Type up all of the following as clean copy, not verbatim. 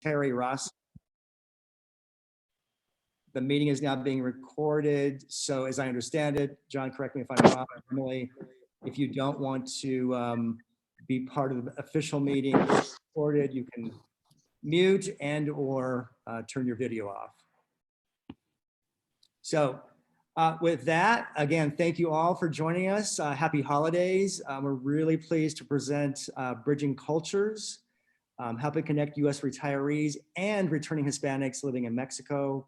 Terry Ross. The meeting is now being recorded. So as I understand it, John, correct me if I'm wrong, Emily, if you don't want to be part of the official meeting recorded, you can mute and or turn your video off. So with that, again, thank you all for joining us. Happy holidays. We're really pleased to present Bridging Cultures, helping connect US retirees and returning Hispanics living in Mexico.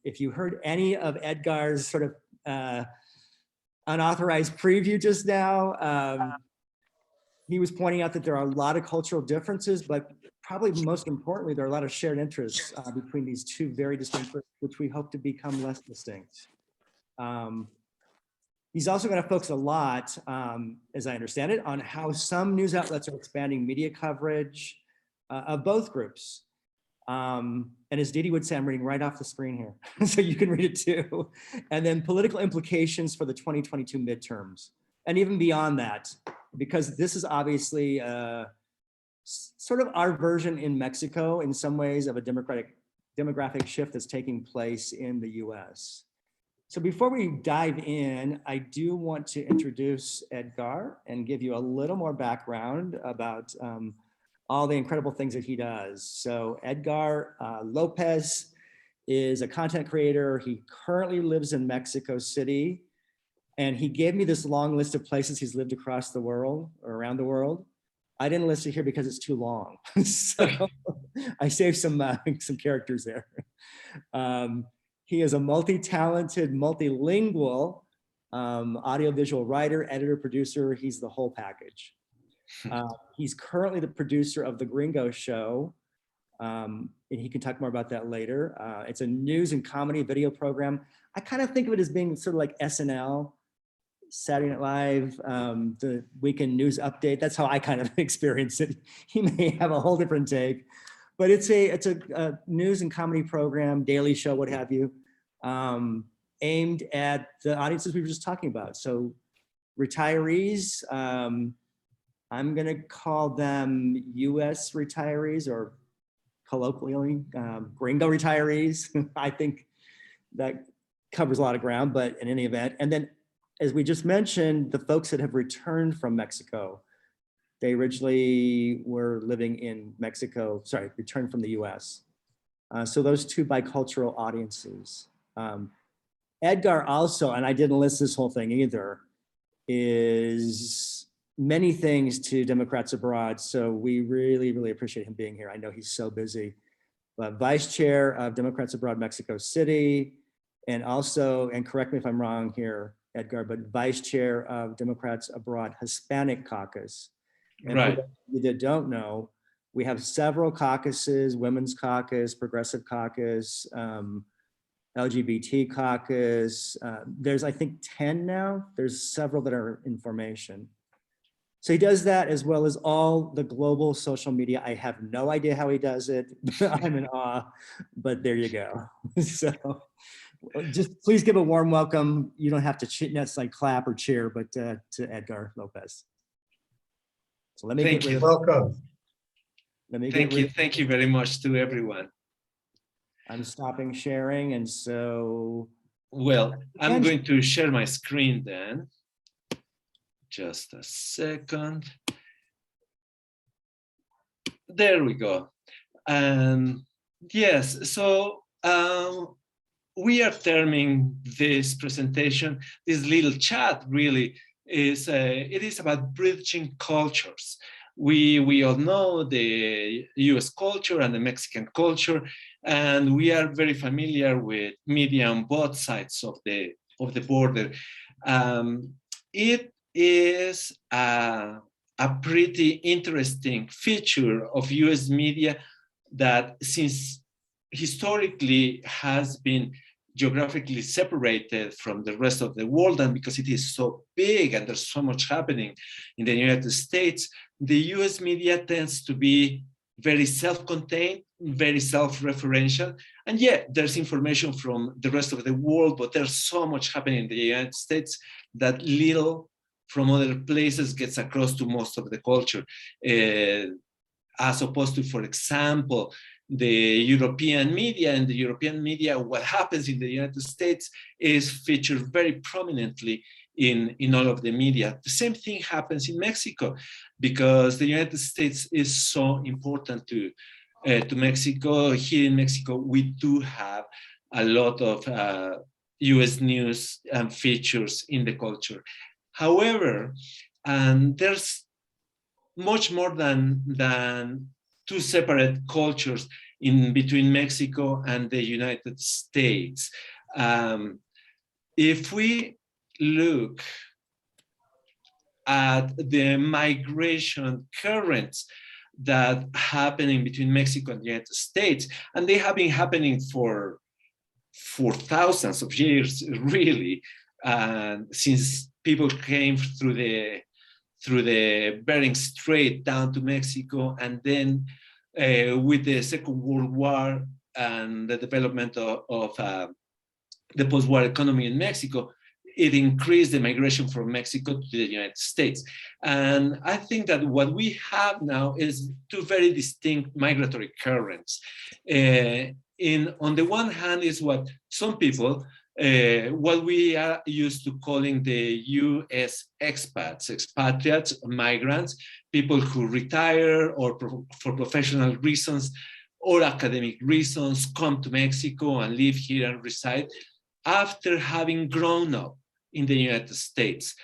If you heard any of Edgar's sort of unauthorized preview just now, he was pointing out that there are a lot of cultural differences, but probably most importantly, there are a lot of shared interests between these two very distinct groups, which we hope to become less distinct. He's also going to focus a lot, as I understand it, on how some news outlets are expanding media coverage of both groups. And as Didi would say, I'm reading right off the screen here, so you can read it too. And then political implications for the 2022 midterms, and even beyond that, because this is obviously sort of our version in Mexico in some ways of a demographic shift that's taking place in the US. So before we dive in, I do want to introduce Edgar and give you a little more background about all the incredible things that he does. So Edgar López is a content creator. He currently lives in Mexico City, and he gave me this long list of places he's lived across the world or around the world. I didn't list it here because it's too long. So I saved some characters there. He is a multi-talented, multilingual audiovisual writer, editor, producer. He's the whole package. He's currently the producer of The Gringo Show, and he can talk more about that later. It's a news and comedy video program. I kind of think of it as being sort of like SNL, Saturday Night Live, the weekend news update. That's how I kind of experience it. He may have a whole different take, but it's a news and comedy program, daily show, what have you, aimed at the audiences we were just talking about. So retirees, I'm gonna call them US retirees, or colloquially, gringo retirees. I think that covers a lot of ground, but in any event. And then, as we just mentioned, the folks that have returned from Mexico, they originally were living in Mexico, sorry, returned from the US. So those two bicultural audiences. Edgar also, and I didn't list this whole thing either, is many things to Democrats abroad. So we really, really appreciate him being here. I know he's so busy. But Vice Chair of Democrats Abroad Mexico City, and also, and correct me if I'm wrong here, Edgar, but Vice Chair of Democrats Abroad Hispanic Caucus. And right. For those of you that don't know, we have several caucuses: Women's Caucus, Progressive Caucus, LGBT Caucus. There's, I think, 10 now. There's several that are in formation. So he does that as well as all the global social media. I have no idea how he does it. I'm in awe, but there you go. So just please give a warm welcome. You don't have to necessarily clap or cheer, but to Edgar López. So let me Thank you. Welcome. Thank you very much to everyone. I'm stopping sharing, and so. Well, I'm going to share my screen then. Just a second. There we go. Yes, so we are terming this presentation, this little chat really is, it is about bridging cultures. We all know the US culture and the Mexican culture, and we are very familiar with media on both sides of the border. It is a pretty interesting feature of US media that, since historically has been geographically separated from the rest of the world, and because it is so big and there's so much happening in the United States, the US media tends to be very self-contained, very self-referential. And yeah, there's information from the rest of the world, but there's so much happening in the United States that little from other places gets across to most of the culture. As opposed to, for example, the European media. And the European media, what happens in the United States is featured very prominently in all of the media. The same thing happens in Mexico, because the United States is so important to Mexico. Here in Mexico, we do have a lot of US news and features in the culture. However, there's much more than two separate cultures in between Mexico and the United States. If we look at the migration currents that happening between Mexico and the United States, and they have been happening for thousands of years, really, since people came through the Bering Strait down to Mexico, and then with the Second World War and the development of the post-war economy in Mexico, it increased the migration from Mexico to the United States. And I think that what we have now is two very distinct migratory currents. On the one hand is what some people, what we are used to calling the US expats, expatriates, migrants, people who retire or for professional reasons or academic reasons come to Mexico and live here and reside after having grown up in the United States.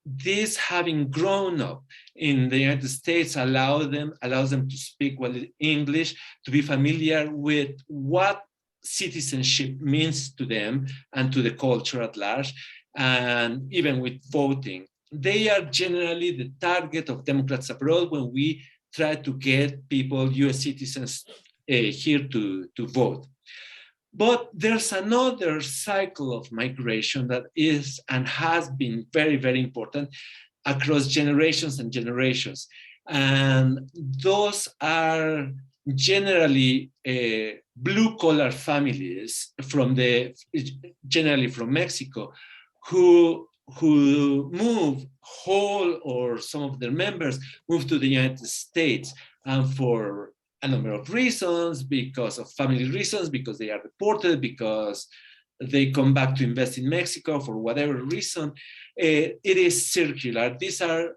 This having grown up in the United States allows them to speak well English, to be familiar with what citizenship means to them and to the culture at large, and even with voting. They are generally the target of Democrats abroad when we try to get people, US citizens, here to vote. But there's another cycle of migration that is and has been very, very important across generations and generations. And those are generally blue-collar families generally from Mexico, who move, whole or some of their members move to the United States, and for a number of reasons, because of family reasons, because they are deported, because they come back to invest in Mexico for whatever reason. It is circular. These are,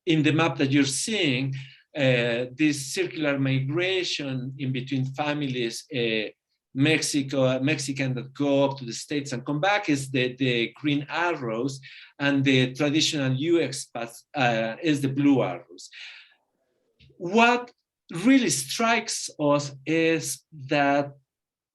in the map that you're seeing, this circular migration in between families, Mexican that go up to the States and come back is the green arrows, and the traditional US expats is the blue arrows. What really strikes us is that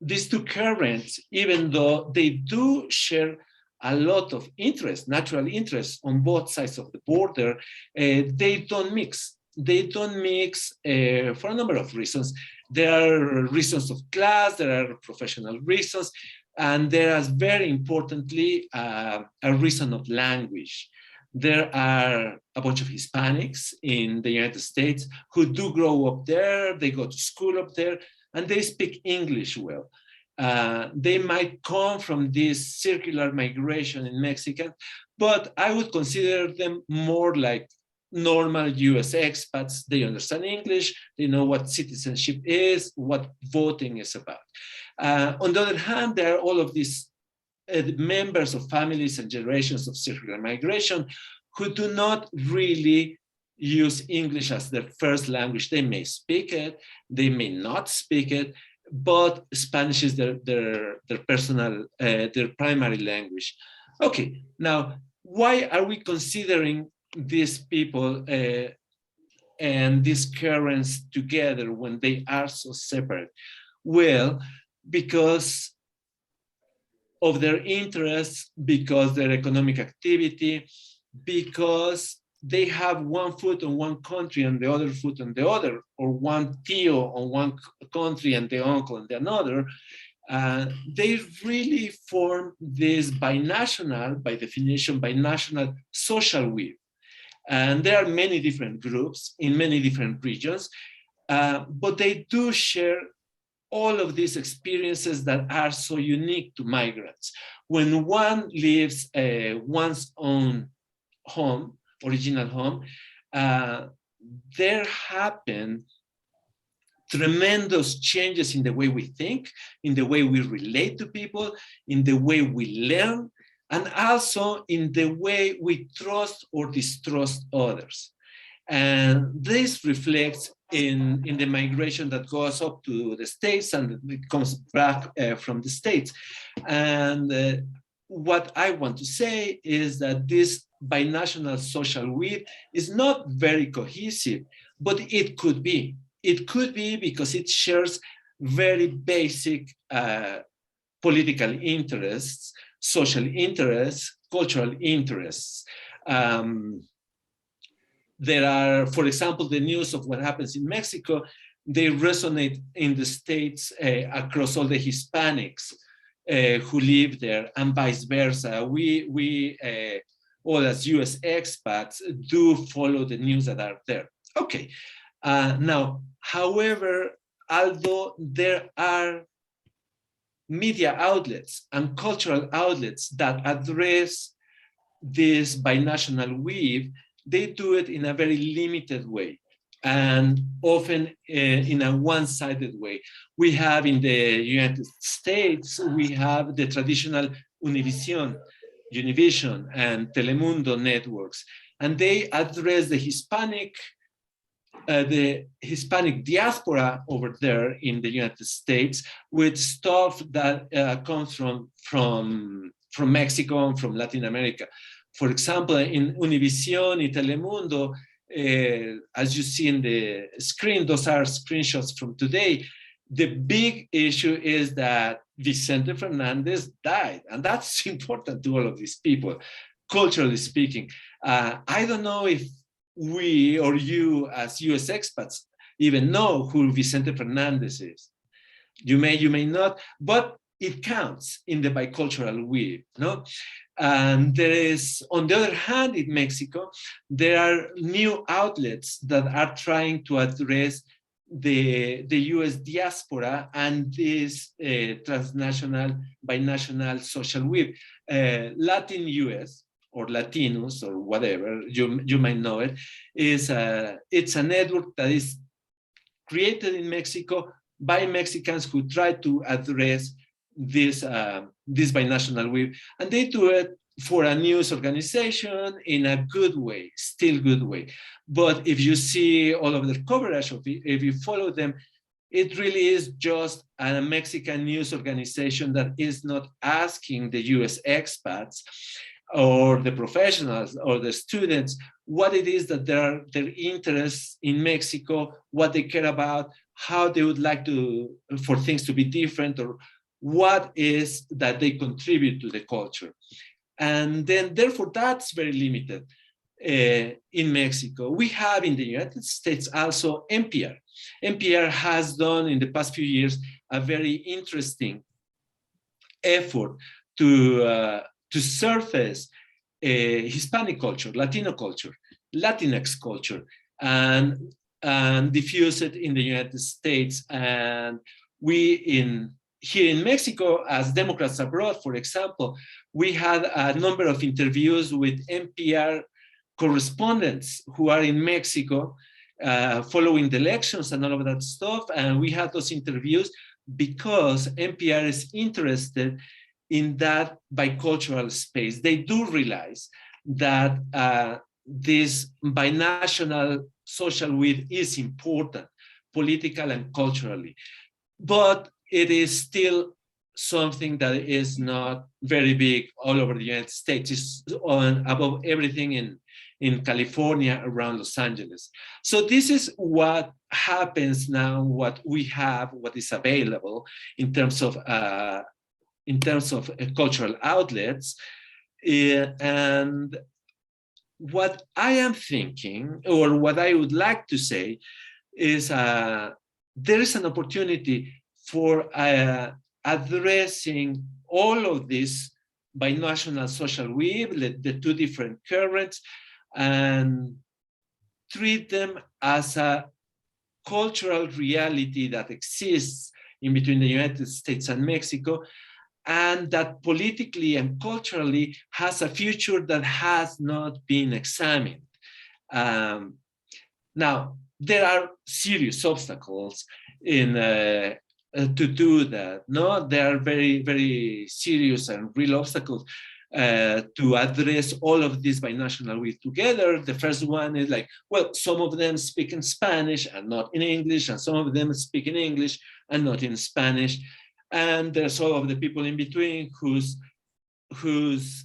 these two currents, even though they do share a lot of interest, natural interest on both sides of the border, they don't mix. They don't mix for a number of reasons. There are reasons of class, there are professional reasons, and there is, very importantly, a reason of language. There are a bunch of Hispanics in the United States who do grow up there, they go to school up there, and they speak English well. They might come from this circular migration in Mexican, but I would consider them more like normal US expats. They understand English, they know what citizenship is, what voting is about. On the other hand, there are all of these members of families and generations of circular migration who do not really use English as their first language. They may speak it, they may not speak it, but Spanish is their primary language. Okay, now, why are we considering these people and these currents together when they are so separate? Well, because of their interests, because their economic activity, because they have one foot on one country and the other foot on the other, or one tío on one country and the uncle on the another. They really form this binational, by definition, binational social web. And there are many different groups in many different regions, but they do share all of these experiences that are so unique to migrants. When one leaves one's own home, original home, there happen tremendous changes in the way we think, in the way we relate to people, in the way we learn, and also in the way we trust or distrust others. And this reflects in the migration that goes up to the States and it comes back from the States. And what I want to say is that this binational social web is not very cohesive, but it could be. It could be because it shares very basic political interests, social interests, cultural interests. There are, for example, the news of what happens in Mexico, they resonate in the States across all the Hispanics who live there and vice versa. We all as US expats do follow the news that are there. Okay, now, however, although there are media outlets and cultural outlets that address this binational web, they do it in a very limited way and often in a one-sided way. We have in the United States, we have the traditional Univision and Telemundo networks, and they address the Hispanic diaspora over there in the United States with stuff that comes from Mexico and from Latin America. For example, in Univision, in Telemundo, as you see in the screen, those are screenshots from today. The big issue is that Vicente Fernandez died, and that's important to all of these people, culturally speaking. I don't know if we or you as US expats even know who Vicente Fernandez is. You may not, but it counts in the bicultural web, no? And there is, on the other hand, in Mexico, there are new outlets that are trying to address the US diaspora and this transnational, binational social web. Latin US, or Latinos, or whatever, you might know it, it's a network that is created in Mexico by Mexicans who try to address this binational web, and they do it for a news organization in a good way, still good way. But if you see all of the coverage of it, if you follow them, it really is just a Mexican news organization that is not asking the US expats or the professionals or the students what it is that their interests in Mexico, what they care about, how they would like for things to be different, or what is that they contribute to the culture. And then therefore that's very limited in Mexico. We have in the United States also NPR. NPR has done in the past few years a very interesting effort to surface Hispanic culture, Latino culture, Latinx culture, and diffuse it in the United States. And here in Mexico, as Democrats Abroad, for example, we had a number of interviews with NPR correspondents who are in Mexico following the elections and all of that stuff. And we had those interviews because NPR is interested in that bicultural space. They do realize that this binational social web is important, political and culturally, but it is still something that is not very big all over the United States. It's above everything in California, around Los Angeles. So this is what happens now, what we have, what is available in terms of cultural outlets. And what I am thinking, or what I would like to say, is there is an opportunity for addressing all of this binational social web, the two different currents, and treat them as a cultural reality that exists in between the United States and Mexico, and that politically and culturally has a future that has not been examined. Now, there are serious obstacles in to do that. No, there are very, very serious and real obstacles to address all of this binational with together. The first one is like, well, some of them speak in Spanish and not in English, and some of them speak in English and not in Spanish. And there's all of the people in between whose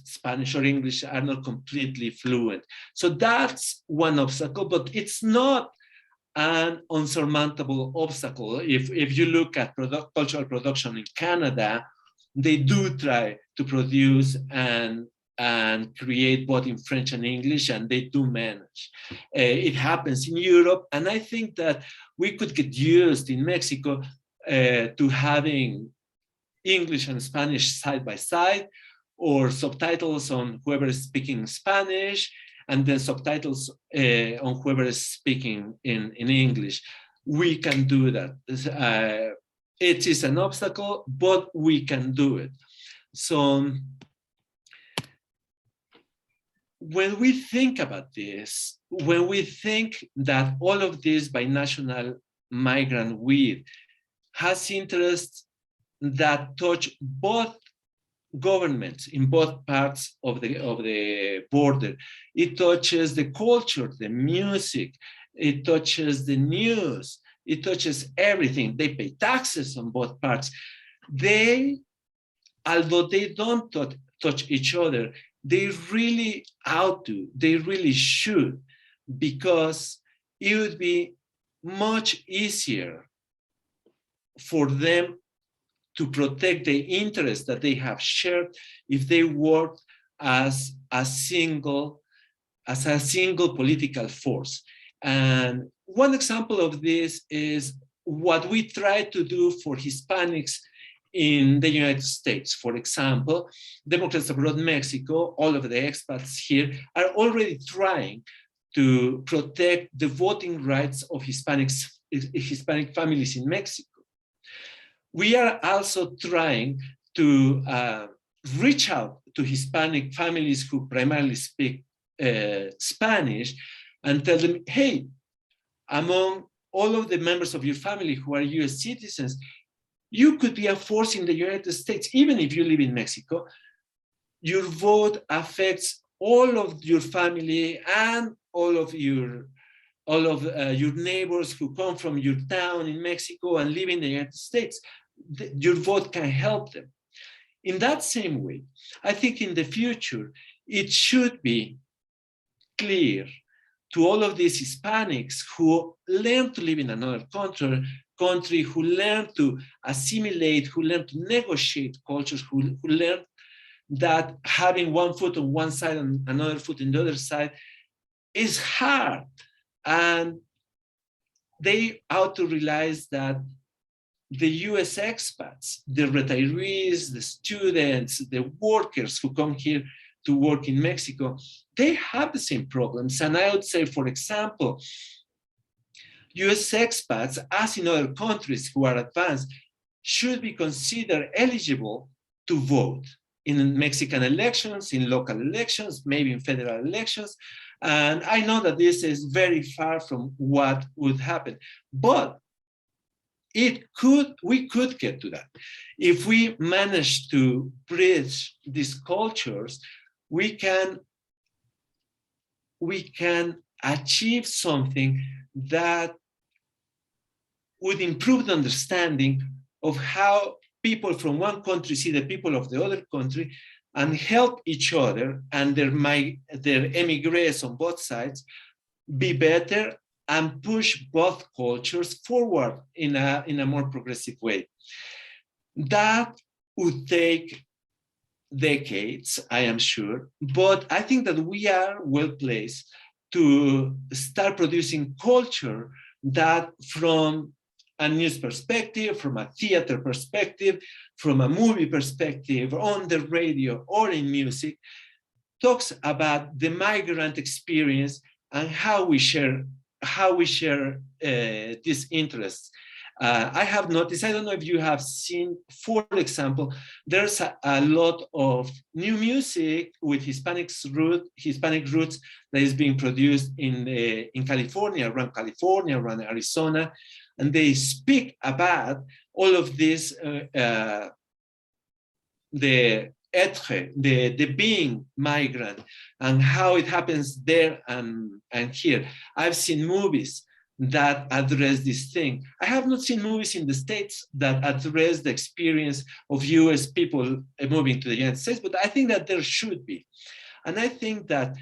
Spanish or English are not completely fluent. So that's one obstacle, but it's not an unsurmountable obstacle. If you look at cultural production in Canada, they do try to produce and create both in French and English, and they do manage. It happens in Europe, and I think that we could get used in Mexico to having English and Spanish side by side, or subtitles on whoever is speaking Spanish, and then subtitles on whoever is speaking in English. We can do that. It is an obstacle, but we can do it. So when we think about this, when we think that all of this binational migrant weed has interests that touch both governments in both parts of the border, it touches the culture, the music, it touches the news, it touches everything. They pay taxes on both parts. They, although they don't touch each other, they really ought to, they really should, because it would be much easier for them to protect the interests that they have shared if they work as a single political force. And one example of this is what we try to do for Hispanics in the United States. For example, Democrats Abroad Mexico, all of the expats here are already trying to protect the voting rights of Hispanic families in Mexico. We are also trying to reach out to Hispanic families who primarily speak Spanish and tell them, hey, among all of the members of your family who are US citizens, you could be a force in the United States, even if you live in Mexico. Your vote affects all of your family and all of your neighbors who come from your town in Mexico and live in the United States. Your vote can help them. In that same way, I think in the future, it should be clear to all of these Hispanics who learn to live in another country, who learn to assimilate, who learn to negotiate cultures, who learn that having one foot on one side and another foot on the other side is hard. And they ought to realize that the US expats, the retirees, the students, the workers who come here to work in Mexico, they have the same problems. And I would say, for example, US expats, as in other countries who are advanced, should be considered eligible to vote in Mexican elections, in local elections, maybe in federal elections. And I know that this is very far from what would happen, but we could get to that. If we manage to bridge these cultures, we can achieve something that would improve the understanding of how people from one country see the people of the other country and help each other and their emigres on both sides be better and push both cultures forward in a more progressive way. That would take decades, I am sure, but I think that we are well placed to start producing culture that, from a news perspective, from a theater perspective, from a movie perspective, on the radio or in music, talks about the migrant experience and how we share these interests. I have noticed, I don't know if you have seen, for example, there's a lot of new music with Hispanic roots that is being produced in California, around Arizona, and they speak about all of this, the être, the being migrant, and how it happens there and here. I've seen movies that address this thing. I have not seen movies in the States that address the experience of US people moving to the United States, but I think that there should be. And I think that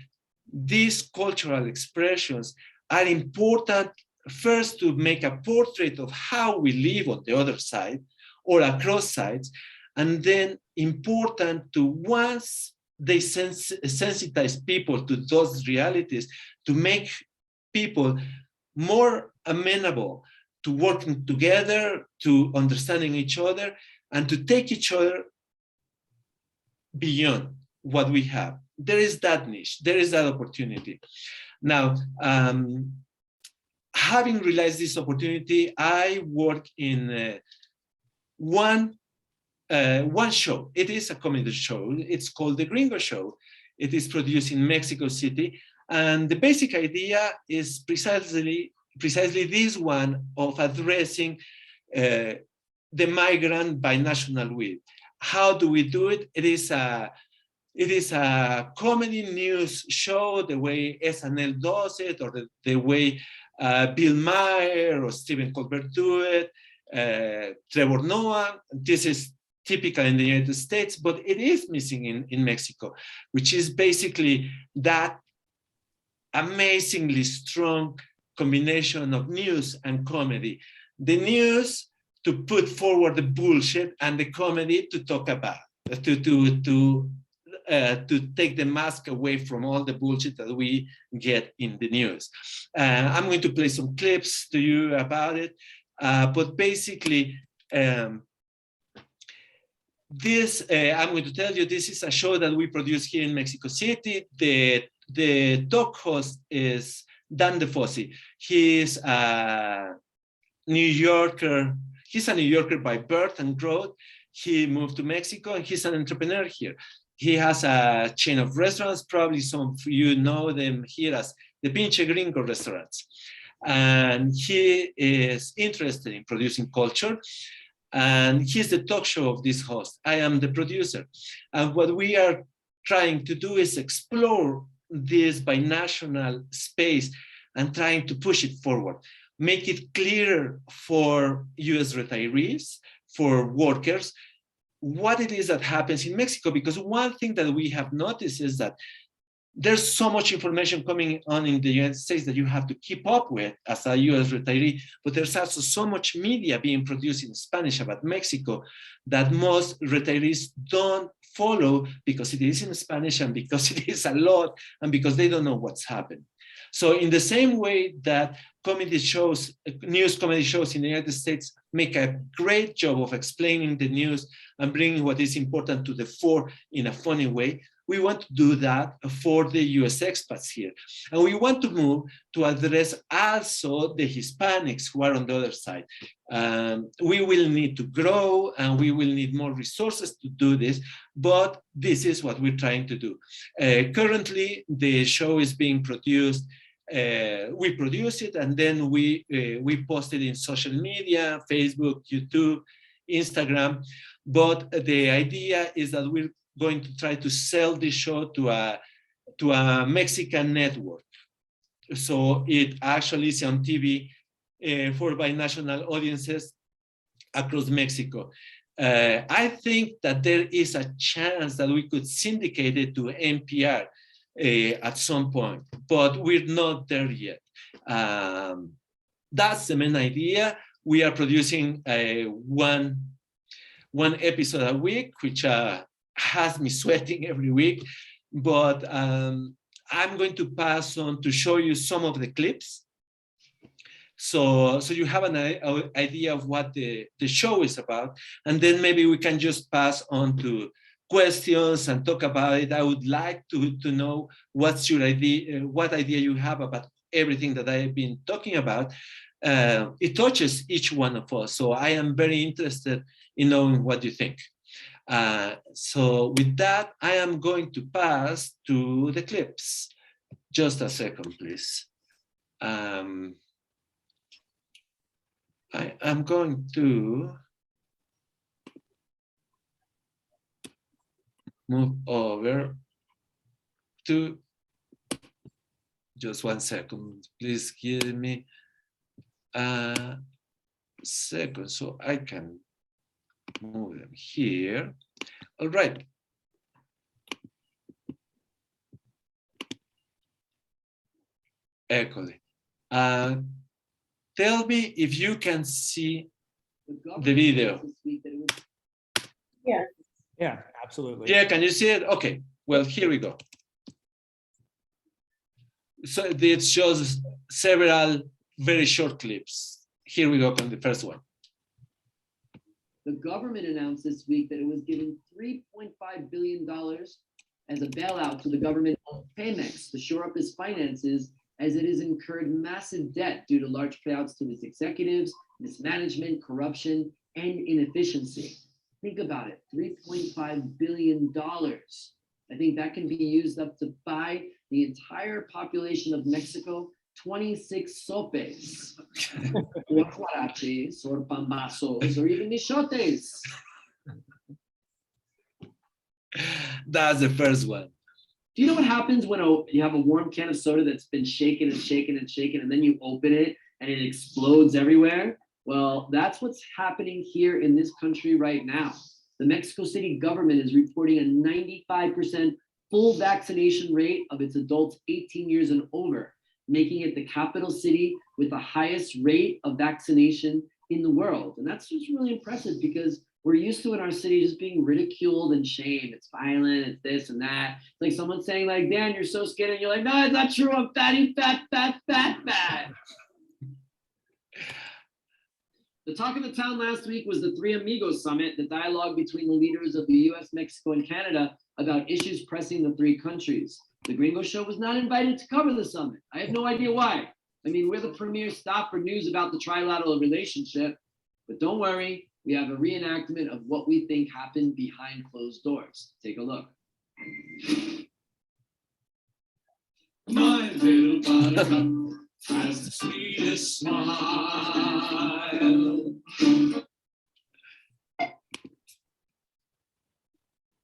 these cultural expressions are important, first to make a portrait of how we live on the other side or across sides, and then important to, once they sensitize people to those realities, to make people more amenable to working together, to understanding each other, and to take each other beyond what we have. There is that niche, there is that opportunity. Now, having realized this opportunity, I work in one show. It is a comedy show. It's called The Gringo Show. It is produced in Mexico City. And the basic idea is precisely this one of addressing the migrant by national will. How do we do it? It is a comedy news show, the way SNL does it, or the way Bill Maher or Stephen Colbert do it, Trevor Noah. This is typical in the United States, but it is missing in Mexico, which is basically that amazingly strong combination of news and comedy. The news to put forward the bullshit, and the comedy to talk about, to take the mask away from all the bullshit that we get in the news. I'm going to play some clips to you about it, but basically, this, I'm going to tell you, this is a show that we produce here in Mexico City. The talk host is Dan DeFossi. He's a New Yorker. He's a New Yorker by birth and growth. He moved to Mexico, and he's an entrepreneur here. He has a chain of restaurants. Probably some of you know them here as the Pinche Gringo restaurants. And he is interested in producing culture. And he's the talk show of this host. I am the producer. And what we are trying to do is explore this binational space and trying to push it forward. Make it clearer for US retirees, for workers, what it is that happens in Mexico. Because one thing that we have noticed is that there's so much information coming on in the United States that you have to keep up with as a US retiree, but there's also so much media being produced in Spanish about Mexico that most retirees don't follow, because it is in Spanish and because it is a lot and because they don't know what's happened. So in the same way that comedy shows, news comedy shows in the United States make a great job of explaining the news and bringing what is important to the fore in a funny way, we want to do that for the US expats here. And we want to move to address also the Hispanics who are on the other side. We will need to grow, and we will need more resources to do this, but this is what we're trying to do. Currently, the show is being produced. We produce it, and then we post it in social media, Facebook, YouTube, Instagram. But the idea is that we're going to try to sell this show to a Mexican network. So it actually is on TV for binational audiences across Mexico. I think that there is a chance that we could syndicate it to NPR at some point, but we're not there yet. That's the main idea. We are producing one episode a week, which has me sweating every week, but I'm going to pass on to show you some of the clips. So you have an idea of what the show is about, and then maybe we can just pass on to questions and talk about it. I would like to know what's your idea, what idea you have about everything that I've been talking about. it touches each one of us. So I am very interested in knowing what you think. So with that, I am going to pass to the clips. Just a second, please. I am going to move over to, just 1 second, please give me a second so I can move them here. All right. Excellent. Tell me if you can see the video. Yeah. Yeah, absolutely. Yeah, can you see it? Okay, well, here we go. So it shows several very short clips. Here we go on the first one. The government announced this week that it was giving $3.5 billion as a bailout to the government of Pemex to shore up its finances, as it has incurred massive debt due to large payouts to its executives, mismanagement, corruption, and inefficiency. Think about it, $3.5 billion. I think that can be used up to buy the entire population of Mexico 26 sopes, or huaraches, or pambazos, or even michotes. That's the first one. Do you know what happens when you have a warm can of soda that's been shaken and shaken and shaken, and then you open it and it explodes everywhere? Well, that's what's happening here in this country right now. The Mexico City government is reporting a 95% full vaccination rate of its adults 18 years and over, making it the capital city with the highest rate of vaccination in the world. And that's just really impressive because we're used to in our city just being ridiculed and shamed. It's violent, it's this and that. It's like someone saying like, Dan, you're so skinny. And you're like, no, it's not true. I'm fatty, fat, fat, fat, fat. The talk of the town last week was the Three Amigos Summit, the dialogue between the leaders of the US, Mexico, and Canada about issues pressing the three countries. The Gringo Show was not invited to cover the summit. I have no idea why. I mean, we're the premier stop for news about the trilateral relationship, but don't worry, we have a reenactment of what we think happened behind closed doors. Take a look. My little buttercup has the sweetest smile.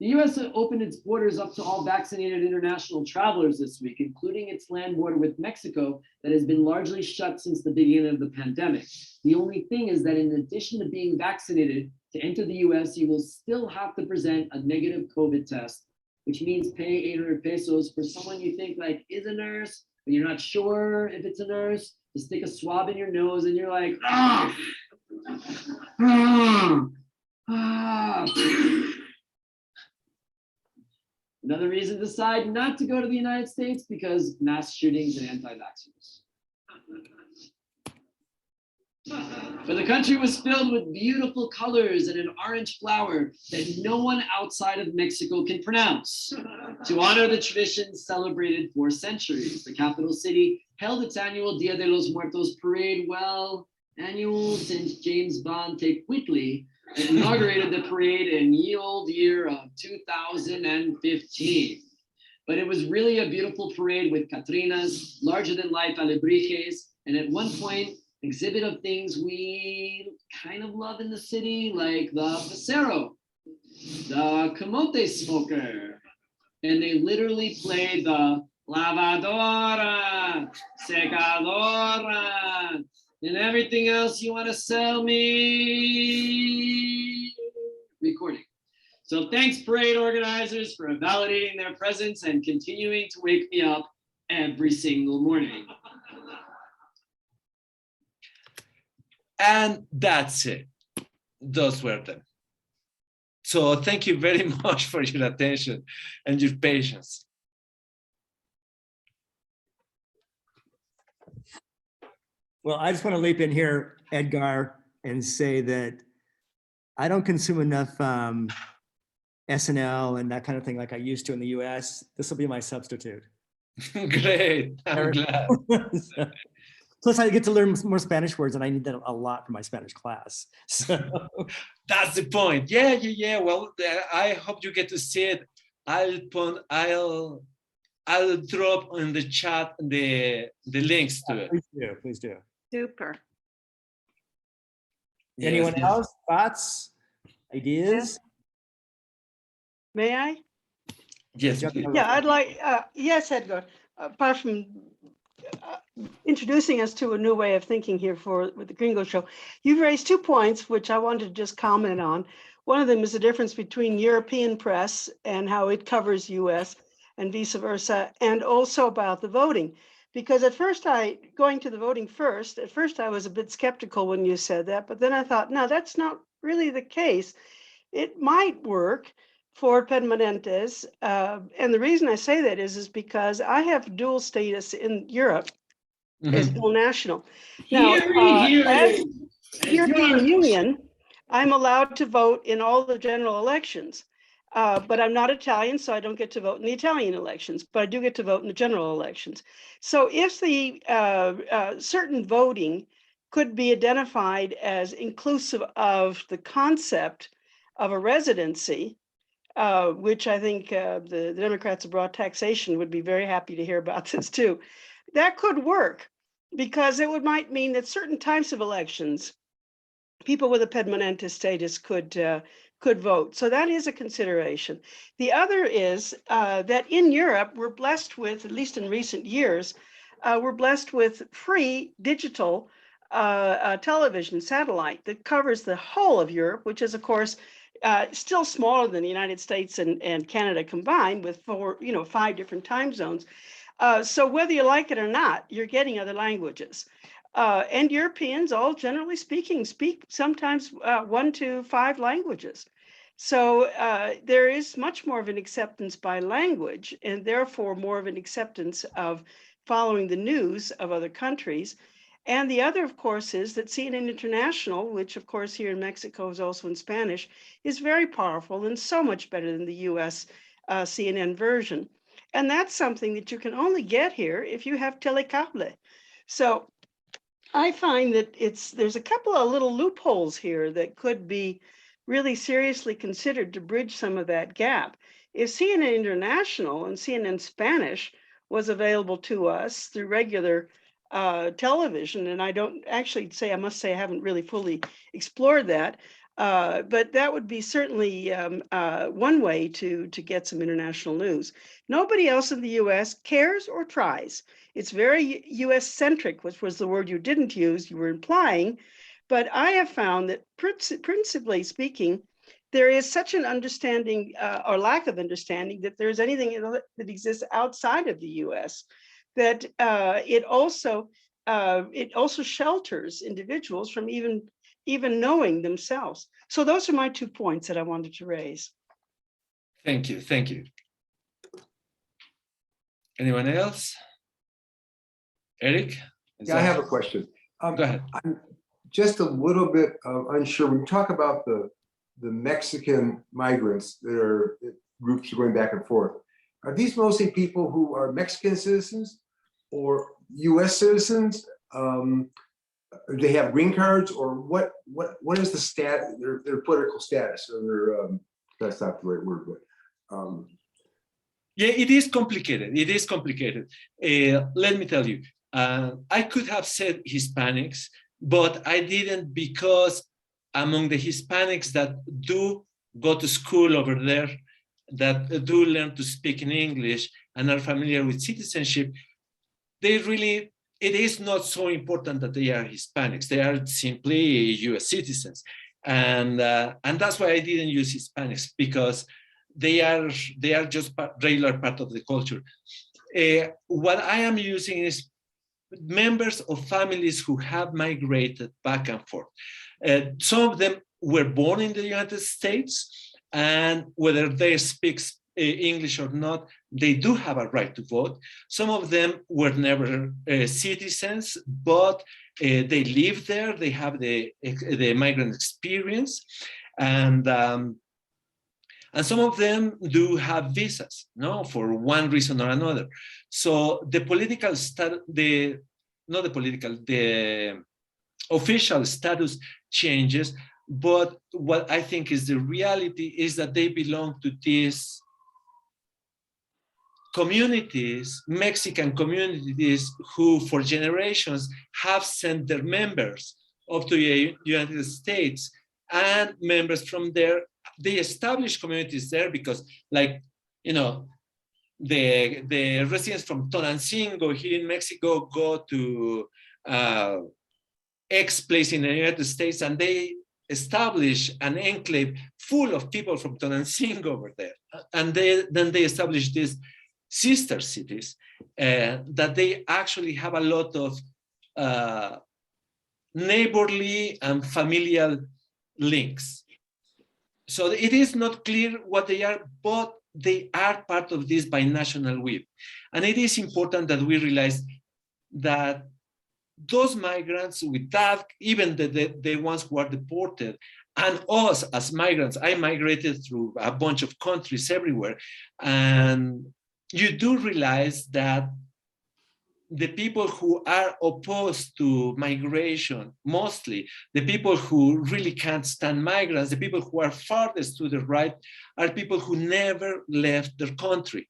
The U.S. opened its borders up to all vaccinated international travelers this week, including its land border with Mexico that has been largely shut since the beginning of the pandemic. The only thing is that in addition to being vaccinated, to enter the U.S., you will still have to present a negative COVID test, which means pay 800 pesos for someone you think like is a nurse, but you're not sure if it's a nurse, to stick a swab in your nose and you're like, ah, ah, ah. Another reason to decide not to go to the United States, because mass shootings and anti-vaxxers. But the country was filled with beautiful colors and an orange flower that no one outside of Mexico can pronounce. To honor the tradition celebrated for centuries, the capital city held its annual Dia de los Muertos parade. Well, annual since James Bond take Whitley inaugurated the parade in ye old year of 2015. But it was really a beautiful parade with Catrinas, larger than life alebrijes, and at one point, exhibit of things we kind of love in the city, like the Pacero, the camote smoker, and they literally played the lavadora, secadora, and everything else you want to sell me. Recording. So thanks, parade organizers, for validating their presence and continuing to wake me up every single morning. And that's it. Those were them. So thank you very much for your attention and your patience. Well, I just want to leap in here, Edgar, and say that I don't consume enough SNL and that kind of thing like I used to in the US. This will be my substitute. Great. I'm glad. Plus, I get to learn more Spanish words, and I need that a lot for my Spanish class. So, That's the point. Yeah. Well, I hope you get to see it. I'll drop in the chat the links to it. please do. Super. Anyone Yes. else? Thoughts? Ideas? May I? Yes. Jump please. in. Yeah, I'd like, yes, Edgar, apart from introducing us to a new way of thinking here with the Gringo Show, you've raised 2 points, which I wanted to just comment on. One of them is the difference between European press and how it covers US and vice versa, and also about the voting. Because at first going to the voting first, at first I was a bit skeptical when you said that, but then I thought, no, that's not really the case. It might work for permanentes. And the reason I say that is because I have dual status in Europe as Mhm. dual national. Now, as European Union, I'm allowed to vote in all the general elections, but I'm not Italian, so I don't get to vote in the Italian elections, but I do get to vote in the general elections. So if the certain voting could be identified as inclusive of the concept of a residency, which I think the Democrats abroad taxation would be very happy to hear about this too. That could work because it might mean that certain types of elections, people with a permanente status could vote. So that is a consideration. The other is that in Europe, we're blessed with, at least in recent years, we're blessed with free digital television satellite that covers the whole of Europe, which is, of course, still smaller than the United States and Canada combined, with 5 different time zones. So whether you like it or not, you're getting other languages. And Europeans, all generally speaking, speak sometimes 1 to 5 languages. So there is much more of an acceptance by language, and therefore more of an acceptance of following the news of other countries. And the other, of course, is that CNN International, which of course here in Mexico is also in Spanish, is very powerful and so much better than the US CNN version. And that's something that you can only get here if you have telecable. So I find that there's a couple of little loopholes here that could be really seriously considered to bridge some of that gap. If CNN International and CNN Spanish was available to us through regular television, and I must say I haven't really fully explored that, but that would be certainly one way to get some international news. Nobody else in the US cares or tries. It's very US centric, which was the word you didn't use, you were implying, but I have found that principally speaking, there is such an understanding or lack of understanding that there's anything that exists outside of the US, that it also shelters individuals from even knowing themselves. So those are my 2 points that I wanted to raise. Thank you. Anyone else? Eric? Yeah, I have a question. Go ahead. I'm just a little bit unsure. When you talk about the Mexican migrants that are groups are going back and forth, are these mostly people who are Mexican citizens or US citizens? They have green cards, or what is the status, their political status, or their that's not the right word, but Yeah, it is complicated. Let me tell you, I could have said Hispanics, but I didn't, because among the Hispanics that do go to school over there, that do learn to speak in English and are familiar with citizenship, it is not so important that they are Hispanics. They are simply US citizens. And that's why I didn't use Hispanics, because they are just regular part of the culture. What I am using is members of families who have migrated back and forth. Some of them were born in the United States, and whether they speak English or not, they do have a right to vote. Some of them were never citizens, but they live there, they have the migrant experience, and some of them do have visas, no, for one reason or another. So the political not the political, the official status changes, but what I think is the reality is that they belong to these communities, Mexican communities, who for generations have sent their members up to the United States, and members from there, they established communities there because, like, you know, the residents from Tonancingo here in Mexico go to X place in the United States, and they establish an enclave full of people from Tonancingo over there. And then they establish these sister cities that they actually have a lot of neighborly and familial links. So it is not clear what they are, but they are part of this binational web. And it is important that we realize that those migrants with that, even the ones who are deported, and us as migrants, I migrated through a bunch of countries everywhere. And you do realize that the people who are opposed to migration, mostly the people who really can't stand migrants, the people who are farthest to the right, are people who never left their country.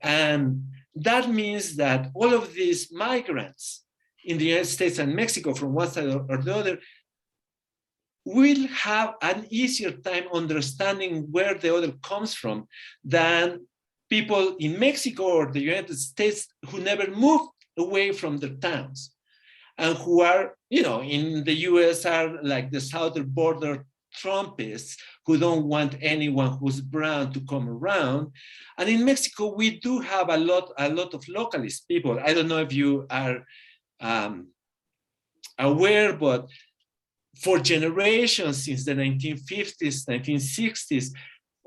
And that means that all of these migrants in the United States and Mexico, from one side or the other, will have an easier time understanding where the other comes from than people in Mexico or the United States who never moved away from their towns, and who are, you know, in the US are like the southern border Trumpists who don't want anyone who's brown to come around. And in Mexico, we do have a lot of localist people. I don't know if you are aware, but for generations since the 1950s, 1960s,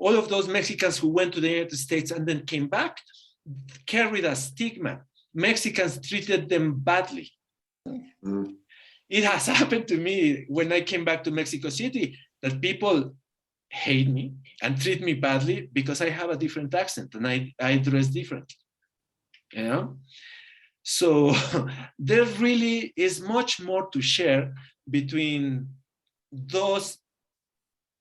all of those Mexicans who went to the United States and then came back carried a stigma. Mexicans treated them badly. Mm. It has happened to me when I came back to Mexico City that people hate me and treat me badly because I have a different accent and I dress differently. You know? So there really is much more to share between those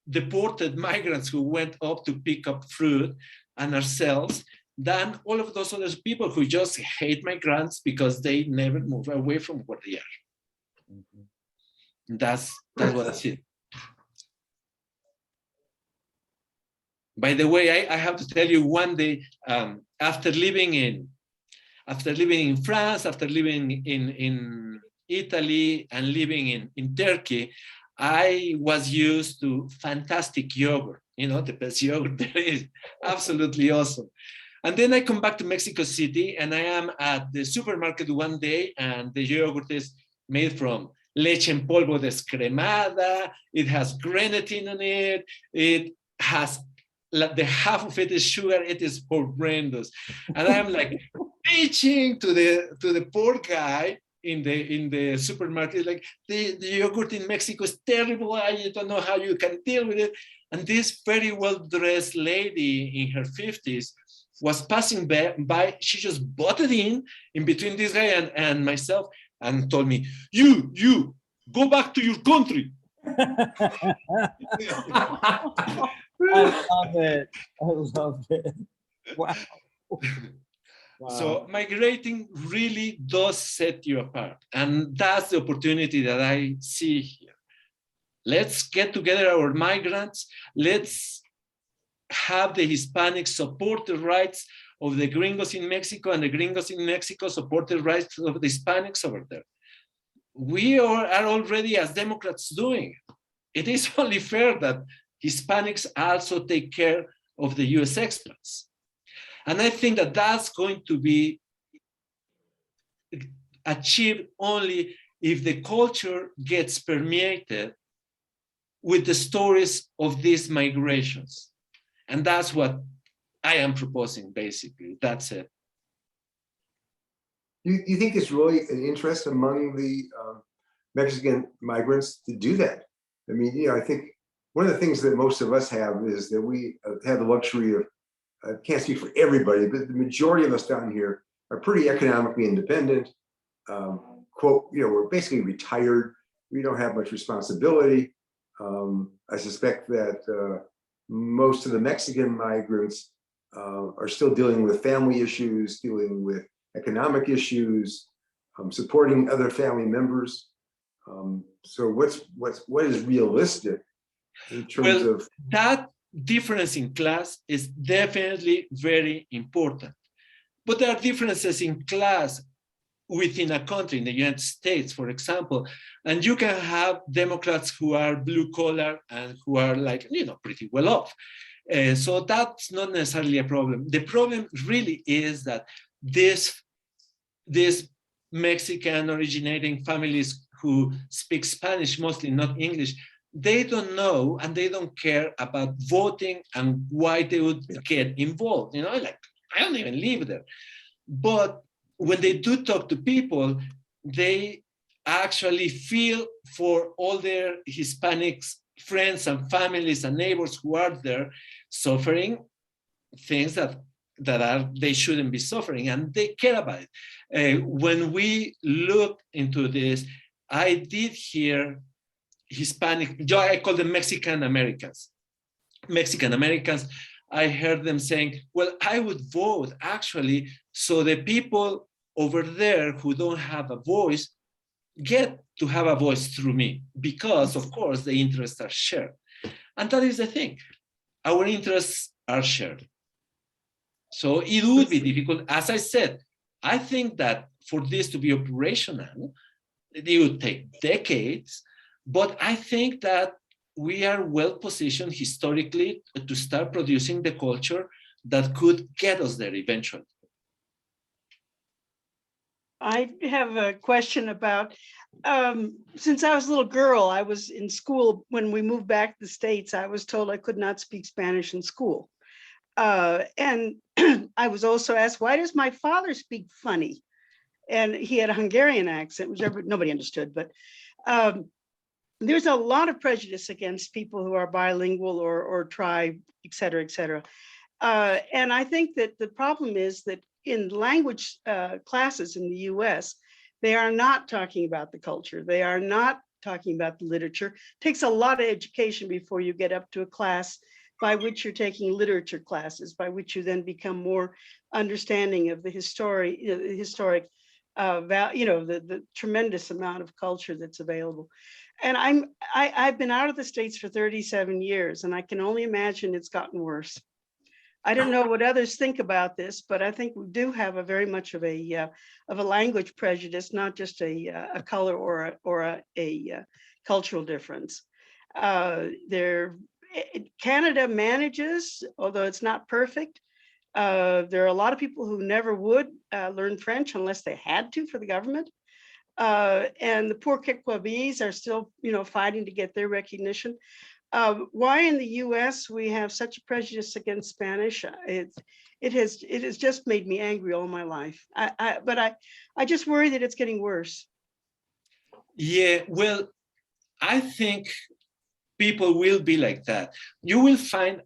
deported migrants who went up to pick up fruit and ourselves than all of those other people who just hate migrants because they never move away from where they are. Mm-hmm. That's what I see. By the way, I have to tell you, one day, after living in France, after living in Italy and living in Turkey, I was used to fantastic yogurt, you know, the best yogurt there is, absolutely awesome. And then I come back to Mexico City and I am at the supermarket one day and the yogurt is made from leche en polvo descremada, it has grenadine in it, it has, the half of it is sugar, it is horrendous. And I'm like bitching to the poor guy in the supermarket, like the yogurt in Mexico is terrible. I don't know how you can deal with it. And this very well-dressed lady in her 50s was passing by. She just butted in between this guy and myself and told me, you, go back to your country. I love it. I love it. Wow. Wow. So migrating really does set you apart. And that's the opportunity that I see here. Let's get together our migrants. Let's have the Hispanics support the rights of the gringos in Mexico, and the gringos in Mexico support the rights of the Hispanics over there. We are already, as Democrats, doing. It is only fair that Hispanics also take care of the US expats. And I think that that's going to be achieved only if the culture gets permeated with the stories of these migrations. And that's what I am proposing, basically. That's it. You think it's really an interest among the Mexican migrants to do that? I mean, you know, I think one of the things that most of us have is that we have the luxury of, I can't speak for everybody, but the majority of us down here are pretty economically independent. quote, we're basically retired. We don't have much responsibility. I suspect that most of the Mexican migrants are still dealing with family issues, dealing with economic issues, supporting other family members. So what is realistic in terms Well, of that difference in class is definitely very important. But there are differences in class within a country, in the United States, for example, and you can have Democrats who are blue collar and who are like, pretty well off. So that's not necessarily a problem. The problem really is that this Mexican originating families who speak Spanish, mostly not English, they don't know and they don't care about voting and why they would get involved. Like, I don't even live there. But when they do talk to people, they actually feel for all their Hispanic friends and families and neighbors who are there suffering things that they shouldn't be suffering, and they care about it. When we look into this, I did hear Hispanic, I call them Mexican Americans. I heard them saying, well, I would vote actually so the people over there who don't have a voice get to have a voice through me, because of course the interests are shared. And that is the thing, our interests are shared. So it would be difficult. As I said, I think that for this to be operational, it would take decades, but I think that we are well positioned historically to start producing the culture that could get us there eventually. I have a question about, since I was a little girl, I was in school, when we moved back to the States, I was told I could not speak Spanish in school. And I was also asked, why does my father speak funny? And he had a Hungarian accent, which nobody understood, but there's a lot of prejudice against people who are bilingual or tri, et cetera, et cetera. And I think that the problem is that in language classes in the US, they are not talking about the culture. They are not talking about the literature. It takes a lot of education before you get up to a class by which you're taking literature classes, by which you then become more understanding of the historic the tremendous amount of culture that's available. And I've been out of the States for 37 years, and I can only imagine it's gotten worse. I don't know what others think about this, but I think we do have a very much of a language prejudice, not just a color or a cultural difference. Canada manages, although it's not perfect. There are a lot of people who never would learn French unless they had to for the government. And the poor Kikwabis are still, fighting to get their recognition. Why in the US we have such a prejudice against Spanish? It has just made me angry all my life. But I just worry that it's getting worse. Yeah, well, I think people will be like that. You will find,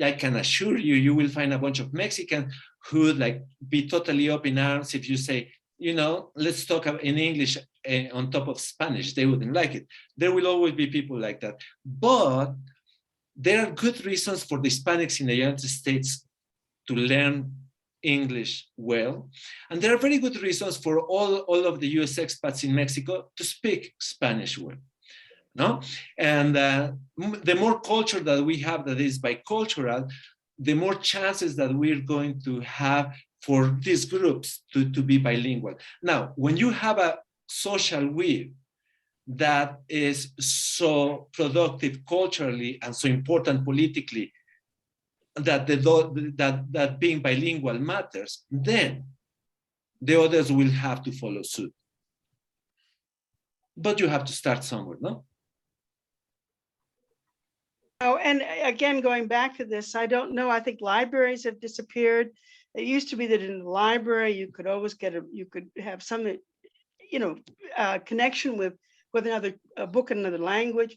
I can assure you, you will find a bunch of Mexicans who would like be totally up in arms if you say, let's talk in English on top of Spanish. They wouldn't like it. There will always be people like that. But there are good reasons for the Hispanics in the United States to learn English well. And there are very good reasons for all of the US expats in Mexico to speak Spanish well. No? And the more culture that we have that is bicultural, the more chances that we're going to have for these groups to be bilingual. Now, when you have a social weave that is so productive culturally and so important politically, that being bilingual matters, then the others will have to follow suit. But you have to start somewhere, no? Oh, and again, going back to this, I don't know. I think libraries have disappeared. It used to be that in the library you could always you could have some, connection with another book in another language.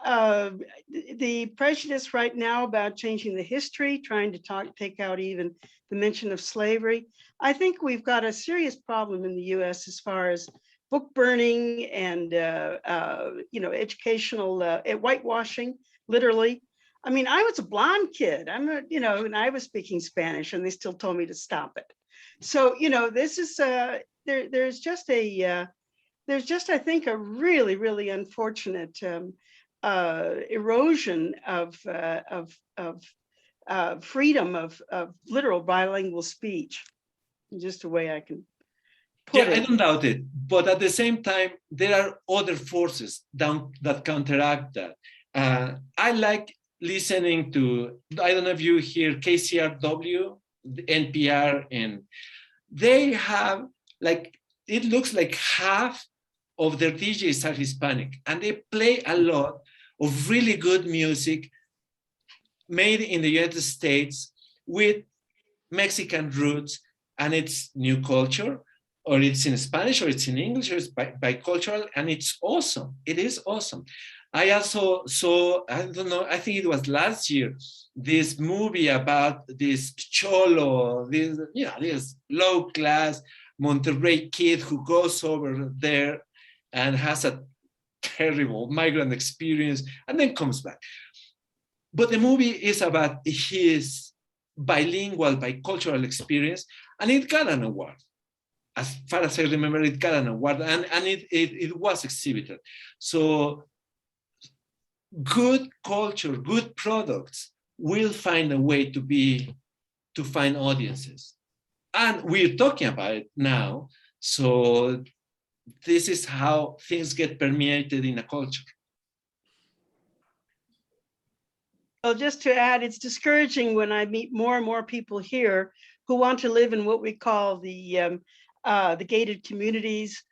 the prejudice right now about changing the history, trying to take out even the mention of slavery. I think we've got a serious problem in the US as far as book burning and, educational whitewashing, literally. I mean, I was a blonde kid. And I was speaking Spanish and they still told me to stop it. So, this is, there's just, I think, a really, really unfortunate erosion of freedom of literal bilingual speech. Just a way I can put Yeah, it. I don't doubt it. But at the same time, there are other forces that counteract that. I like listening to, I don't know if you hear KCRW, the NPR, and they have it looks like half of their DJs are Hispanic, and they play a lot of really good music made in the United States with Mexican roots, and it's new culture, or it's in Spanish, or it's in English, or it's bicultural, and it's awesome. It is awesome. I also saw, I don't know, I think it was last year, this movie about this cholo, this low-class Monterrey kid who goes over there and has a terrible migrant experience and then comes back. But the movie is about his bilingual, bicultural experience, and it got an award. As far as I remember, it got an award, and it was exhibited. So good culture, good products will find a way to find audiences. And we're talking about it now. So this is how things get permeated in a culture. Well, just to add, it's discouraging when I meet more and more people here who want to live in what we call the gated communities,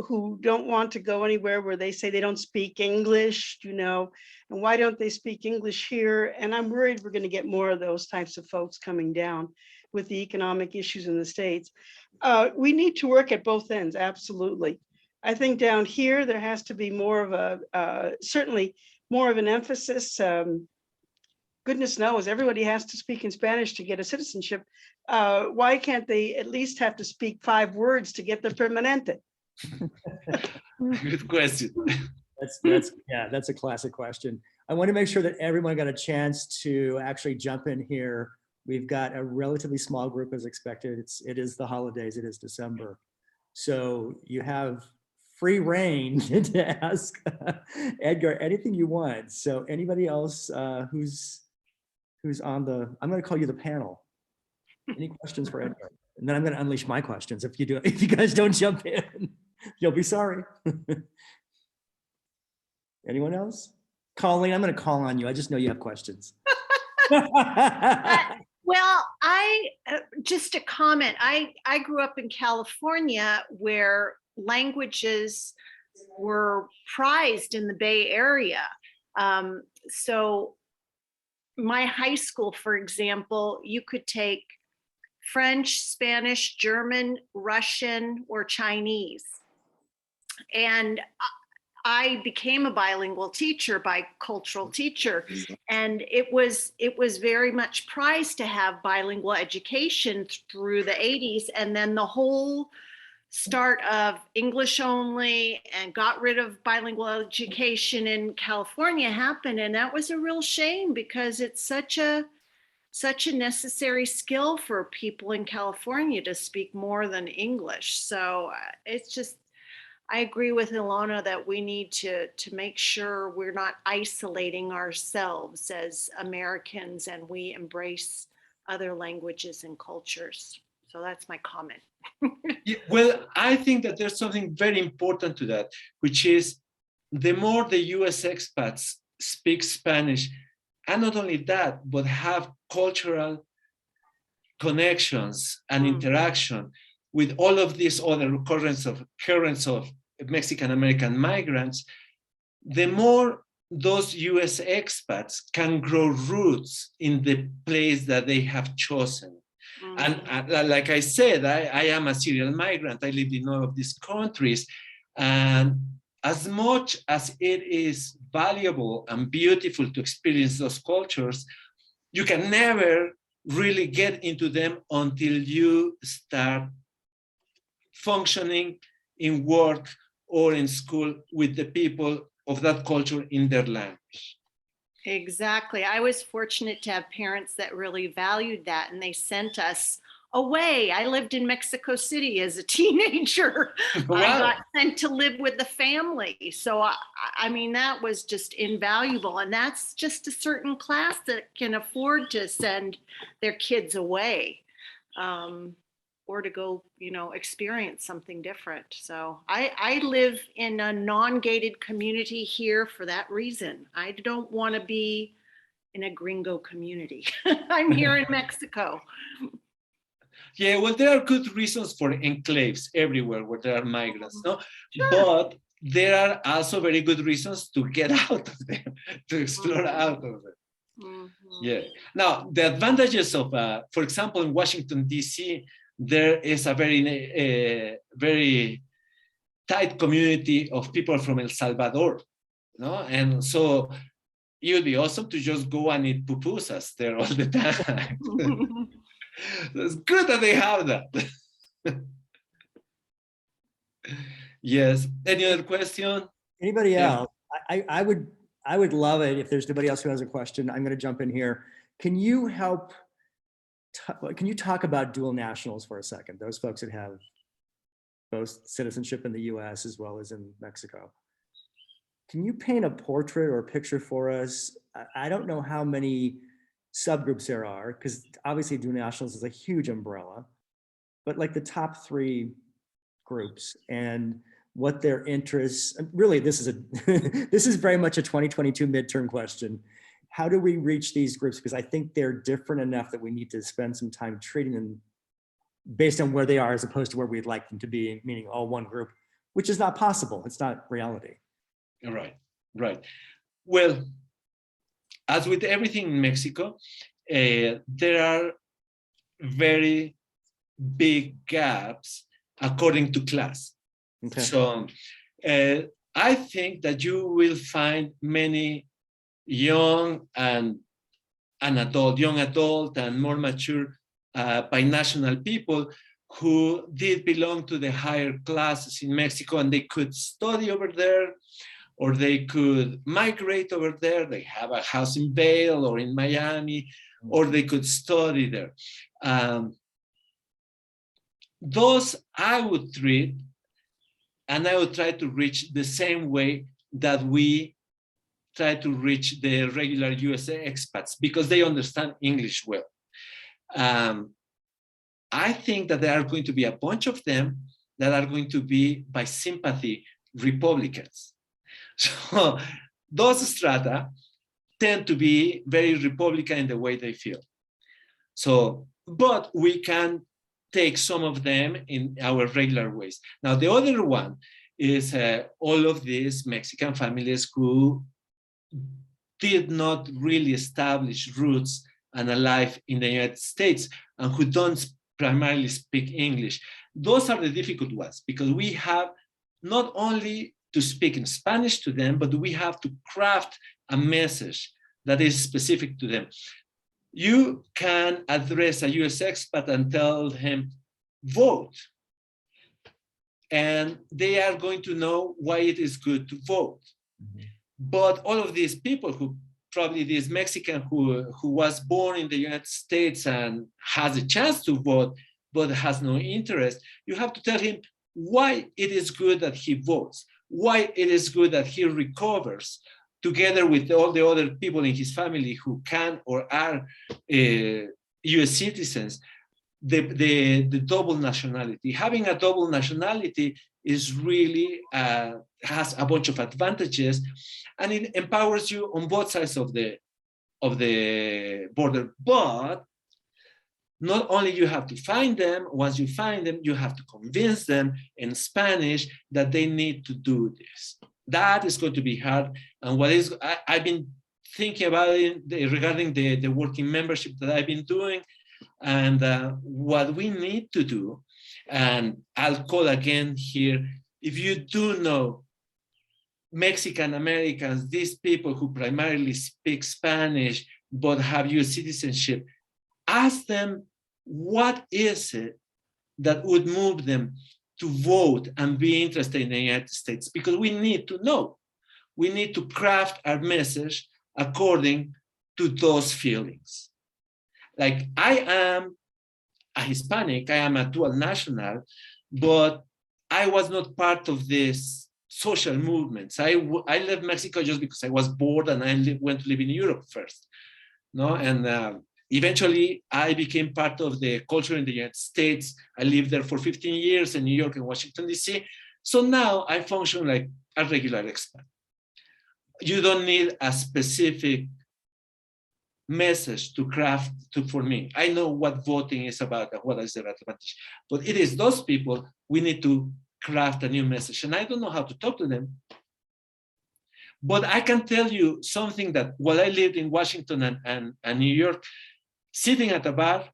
who don't want to go anywhere where they say they don't speak English, and why don't they speak English here? And I'm worried we're going to get more of those types of folks coming down with the economic issues in the States. We need to work at both ends, absolutely. I think down here, there has to be more of certainly more of an emphasis. Goodness knows, everybody has to speak in Spanish to get a citizenship. Why can't they at least have to speak 5 words to get the permanente? Good question. That's a classic question. I want to make sure that everyone got a chance to actually jump in here. We've got a relatively small group as expected. It is the holidays, it is December. So you have free reign to ask Edgar anything you want. So anybody else who's on I'm going to call you the panel. Any questions for Edgar? And then I'm going to unleash my questions. If you guys don't jump in, you'll be sorry. Anyone else? Colleen, I'm going to call on you. I just know you have questions. Well, just a comment. I grew up in California where languages were prized in the Bay Area. So my high school, for example, you could take French, Spanish, German, Russian, or Chinese. And I became a bilingual teacher, bicultural teacher, and it was very much prized to have bilingual education through the 80s, and then the whole start of English only and got rid of bilingual education in California happened, and that was a real shame because it's such a necessary skill for people in California to speak more than English. So it's just, I agree with Ilona that we need to make sure we're not isolating ourselves as Americans and we embrace other languages and cultures. So that's my comment. Yeah, well, I think that there's something very important to that, which is the more the US expats speak Spanish, and not only that, but have cultural connections and interaction with all of these other currents of Mexican American migrants, the more those US expats can grow roots in the place that they have chosen. And like I said, I am a serial migrant. I lived in all of these countries. And as much as it is valuable and beautiful to experience those cultures, you can never really get into them until you start functioning in work or in school with the people of that culture in their language. Exactly. I was fortunate to have parents that really valued that, and they sent us away. I lived in Mexico City as a teenager. Wow. I got sent to live with the family. So, I mean, that was just invaluable. And that's just a certain class that can afford to send their kids away. Or to go, you know, experience something different. So I live in a non-gated community here for that reason. I don't want to be in a gringo community. I'm here in Mexico. Yeah, well, there are good reasons for enclaves everywhere where there are migrants, no? Sure. But there are also very good reasons to get out of them, to explore out of them. Mhm. Yeah. Now, the advantages of, for example, in Washington, D.C., there is a very tight community of people from El Salvador, no? And so it would be awesome to just go and eat pupusas there all the time. It's good that they have that. Yes. Any other question? Anybody Yeah. else? I would love it if there's anybody else who has a question. I'm going to jump in here. Can you help? Can you talk about dual nationals for a second? Those folks that have both citizenship in the U.S. as well as in Mexico. Can you paint a portrait or a picture for us? I don't know how many subgroups there are, because obviously dual nationals is a huge umbrella, but like the top 3 groups and what their interests. Really, this is this is very much a 2022 midterm question. How do we reach these groups? Because I think they're different enough that we need to spend some time treating them based on where they are as opposed to where we'd like them to be, meaning all one group, which is not possible. It's not reality. Right, right. Well, as with everything in Mexico, there are very big gaps according to class. Okay. So I think that you will find many young adult and more mature binational people who did belong to the higher classes in Mexico, and they could study over there, or they could migrate over there. They have a house in Vail or in Miami, or they could study there. Those I would treat, and I would try to reach the same way that we try to reach the regular USA expats, because they understand English well. I think that there are going to be a bunch of them that are going to be, by sympathy, Republicans. So those strata tend to be very Republican in the way they feel. So, but we can take some of them in our regular ways. Now, the other one is all of these Mexican families who did not really establish roots and a life in the United States, and who don't primarily speak English. Those are the difficult ones, because we have not only to speak in Spanish to them, but we have to craft a message that is specific to them. You can address a US expat and tell him, vote. And they are going to know why it is good to vote. Mm-hmm. But all of these people who probably this Mexican who was born in the United States and has a chance to vote, but has no interest, you have to tell him why it is good that he votes, why it is good that he recovers, together with all the other people in his family who can or are US citizens, the double nationality. Having a double nationality is really, has a bunch of advantages, and it empowers you on both sides of the border. But not only you have to find them, once you find them, you have to convince them in Spanish that they need to do this. That is going to be hard. And what is, I've been thinking about it regarding the working membership that I've been doing, and what we need to do, and I'll call again here, if you do know Mexican Americans, these people who primarily speak Spanish but have US citizenship, ask them what is it that would move them to vote and be interested in the United States, because we need to know. We need to craft our message according to those feelings. Like, I am a Hispanic, I am a dual national, but I was not part of this social movements. I left Mexico just because I was bored, and I went to live in Europe first. No, and eventually I became part of the culture in the United States. I lived there for 15 years in New York and Washington, DC. So now I function like a regular expat. You don't need a specific message to craft for me. I know what voting is about and what is the advantage, but it is those people we need to craft a new message. And I don't know how to talk to them. But I can tell you something that while I lived in Washington and New York, sitting at a bar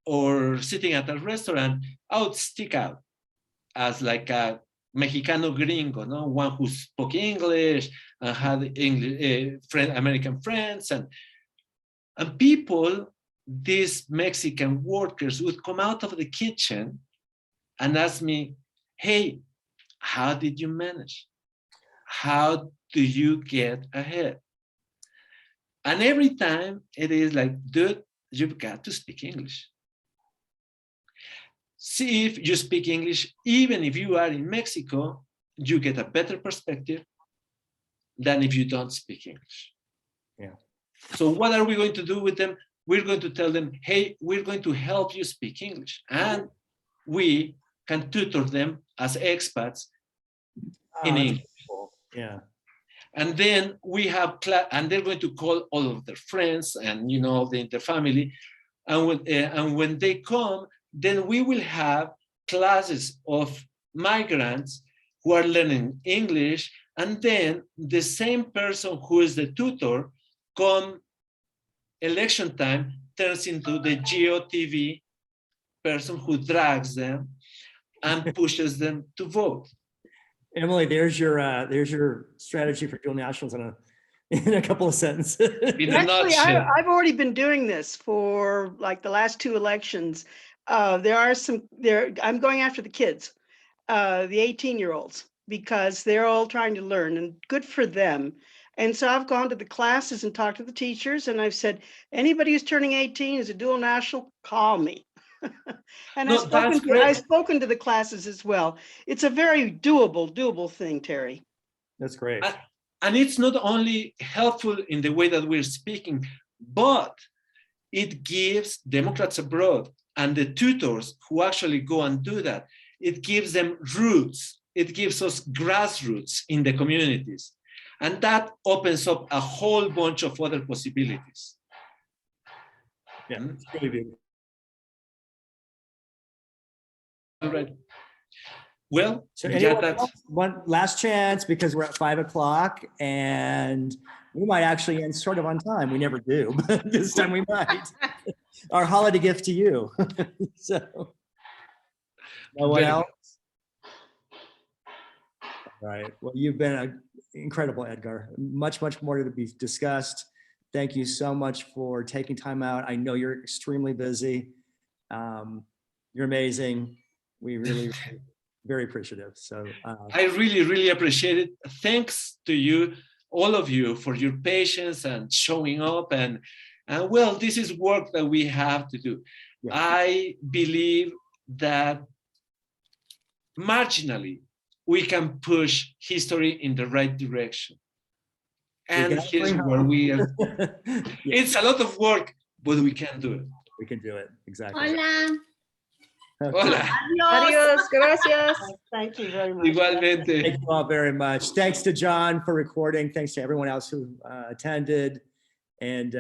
or sitting at a restaurant, I would stick out as like a Mexicano gringo, no? One who spoke English and had English, American friends. And people, these Mexican workers would come out of the kitchen and ask me, hey, how did you manage? How do you get ahead? And every time it is like, dude, you've got to speak English. See if you speak English, even if you are in Mexico, you get a better perspective than if you don't speak English. Yeah. So what are we going to do with them? We're going to tell them, hey, we're going to help you speak English. And we can tutor them as expats in English. Cool. Yeah. And then we have class, and they're going to call all of their friends and, you know, their family. And when they come, then we will have classes of migrants who are learning English. And then the same person who is the tutor, come election time, turns into the GOTV person who drags them and pushes them to vote. Emily, there's your strategy for dual nationals in a couple of sentences. In a Actually, nutshell. I've already been doing this for like the last 2 elections. I'm going after the kids, the 18-year-olds, because they're all trying to learn, and good for them. And so I've gone to the classes and talked to the teachers, and I've said, anybody who's turning 18 is a dual national, call me. And No, I've spoken to the classes as well. It's a very doable thing, Terry. That's great. And it's not only helpful in the way that we're speaking, but it gives Democrats abroad and the tutors who actually go and do that, it gives them roots. It gives us grassroots in the communities. And that opens up a whole bunch of other possibilities. Yeah, it's really beautiful. All right. Well, So yeah, anyone that's else? One last chance, because we're at 5 o'clock and we might actually end sort of on time. We never do, but this time we might. Our holiday gift to you. So, no one else? All right. Well, you've been incredible, Edgar. Much more to be discussed. Thank you so much for taking time out. I know you're extremely busy. You're amazing. We really very appreciative. So I really appreciate it. Thanks to you, all of you, for your patience and showing up. And well, this is work that we have to do. Yeah. I believe that marginally we can push history in the right direction. And here's where we are. Yeah. It's a lot of work, but we can do it. We can do it. Exactly. Hola. Hola. Adiós, gracias. Thank you very much. Igualmente. Thank you all very much. Thanks to John for recording. Thanks to everyone else who attended. And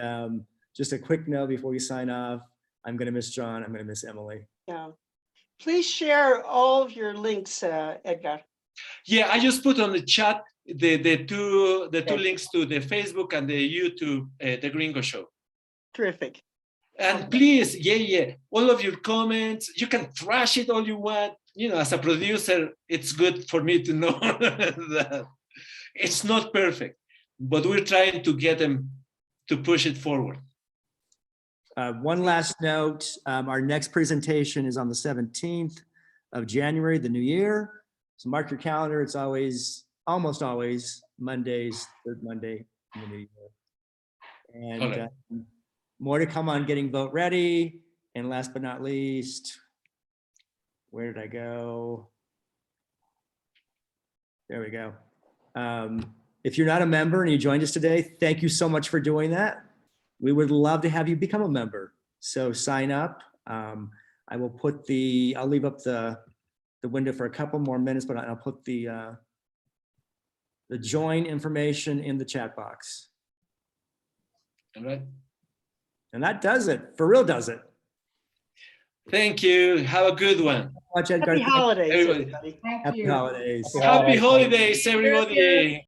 just a quick note before we sign off, I'm going to miss John. I'm going to miss Emily. Yeah. Please share all of your links, Edgar. Yeah, I just put on the chat the two Okay. links to the Facebook and the YouTube, The Gringo Show. Terrific. And please, all of your comments, you can trash it all you want. you know, as a producer, it's good for me to know that it's not perfect, but we're trying to get them to push it forward. One last note, our next presentation is on the 17th of January, the new year. So mark your calendar. It's always, almost always Mondays, third Monday in the new year. And Okay. more to come on getting vote ready. And last but not least, where did I go? There we go. If you're not a member and you joined us today, thank you so much for doing that. We would love to have you become a member. So sign up. I will put I'll leave up the window for a couple more minutes, but I'll put the join information in the chat box. All right. And that does it. For real does it. Thank you. Have a good one. Watch Edgar. Happy holidays, Everybody. everybody. Happy holidays. Happy holidays, everybody.